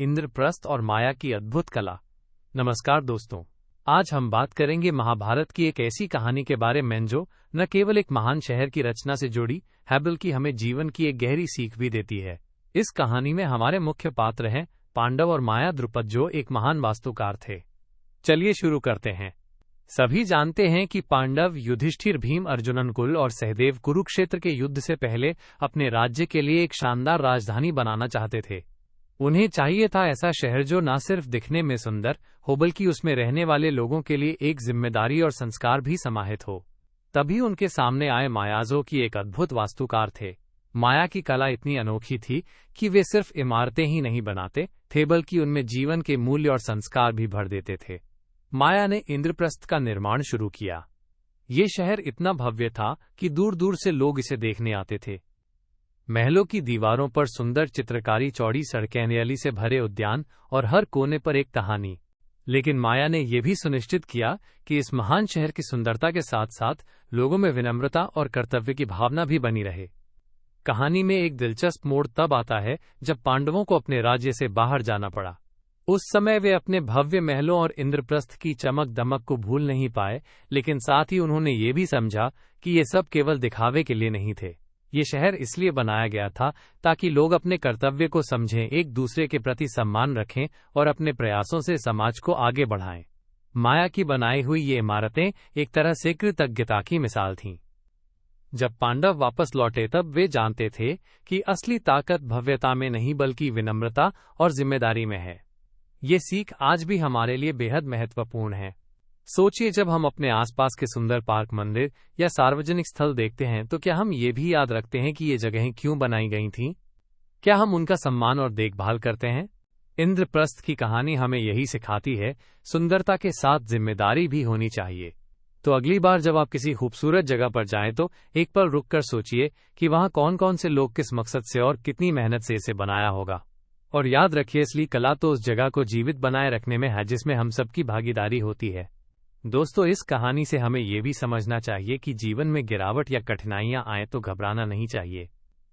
इंद्रप्रस्थ और माया की अद्भुत कला। नमस्कार दोस्तों, आज हम बात करेंगे महाभारत की एक ऐसी कहानी के बारे में जो न केवल एक महान शहर की रचना से जुड़ी है बल्कि हमें जीवन की एक गहरी सीख भी देती है। इस कहानी में हमारे मुख्य पात्र हैं पांडव और माया द्रुपद, जो एक महान वास्तुकार थे। चलिए शुरू करते हैं। सभी जानते हैं कि पांडव युधिष्ठिर, भीम, अर्जुन, नकुल और सहदेव कुरुक्षेत्र के युद्ध से पहले अपने राज्य के लिए एक शानदार राजधानी बनाना चाहते थे। उन्हें चाहिए था ऐसा शहर जो न सिर्फ दिखने में सुंदर हो बल्कि उसमें रहने वाले लोगों के लिए एक जिम्मेदारी और संस्कार भी समाहित हो। तभी उनके सामने आए मायाजो की एक अद्भुत वास्तुकार थे। माया की कला इतनी अनोखी थी कि वे सिर्फ इमारतें ही नहीं बनाते थे बल्कि उनमें जीवन के मूल्य और संस्कार भी भर देते थे। माया ने इंद्रप्रस्थ का निर्माण शुरू किया। ये शहर इतना भव्य था कि दूर दूर से लोग इसे देखने आते थे। महलों की दीवारों पर सुंदर चित्रकारी, चौड़ी सड़कें, हरियाली से भरे उद्यान और हर कोने पर एक कहानी। लेकिन माया ने यह भी सुनिश्चित किया कि इस महान शहर की सुंदरता के साथ साथ लोगों में विनम्रता और कर्तव्य की भावना भी बनी रहे। कहानी में एक दिलचस्प मोड़ तब आता है जब पांडवों को अपने राज्य से बाहर जाना पड़ा। उस समय वे अपने भव्य महलों और इंद्रप्रस्थ की चमक दमक को भूल नहीं पाए, लेकिन साथ ही उन्होंने ये भी समझा कि ये सब केवल दिखावे के लिए नहीं थे। ये शहर इसलिए बनाया गया था ताकि लोग अपने कर्तव्य को समझें, एक दूसरे के प्रति सम्मान रखें और अपने प्रयासों से समाज को आगे बढ़ाएं। माया की बनाई हुई ये इमारतें एक तरह से कृतज्ञता की मिसाल थीं। जब पांडव वापस लौटे तब वे जानते थे कि असली ताकत भव्यता में नहीं बल्कि विनम्रता और जिम्मेदारी में है। ये सीख आज भी हमारे लिए बेहद महत्वपूर्ण है। सोचिए, जब हम अपने आसपास के सुंदर पार्क, मंदिर या सार्वजनिक स्थल देखते हैं तो क्या हम ये भी याद रखते हैं कि ये जगहें क्यों बनाई गई थीं? क्या हम उनका सम्मान और देखभाल करते हैं? इंद्रप्रस्थ की कहानी हमें यही सिखाती है, सुंदरता के साथ जिम्मेदारी भी होनी चाहिए। तो अगली बार जब आप किसी खूबसूरत जगह पर जाएं तो एक पल रुककर सोचिए कि वहां कौन कौन से लोग किस मकसद से और कितनी मेहनत से इसे बनाया होगा। और याद रखिए, असली कला तो उस जगह को जीवित बनाए रखने में है जिसमें हम सबकी भागीदारी होती है। दोस्तों, इस कहानी से हमें यह भी समझना चाहिए कि जीवन में गिरावट या कठिनाइयां आए तो घबराना नहीं चाहिए,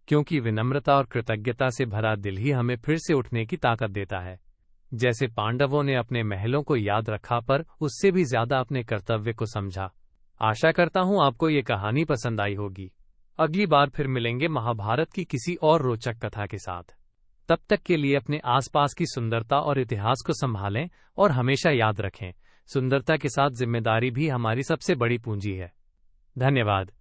क्योंकि विनम्रता और कृतज्ञता से भरा दिल ही हमें फिर से उठने की ताकत देता है। जैसे पांडवों ने अपने महलों को याद रखा पर उससे भी ज्यादा अपने कर्तव्य को समझा। आशा करता हूं आपको ये कहानी पसंद आई होगी। अगली बार फिर मिलेंगे महाभारत की किसी और रोचक कथा के साथ। तब तक के लिए अपने आसपास की सुंदरता और इतिहास को संभालें और हमेशा याद रखें, सुंदरता के साथ जिम्मेदारी भी हमारी सबसे बड़ी पूंजी है। धन्यवाद।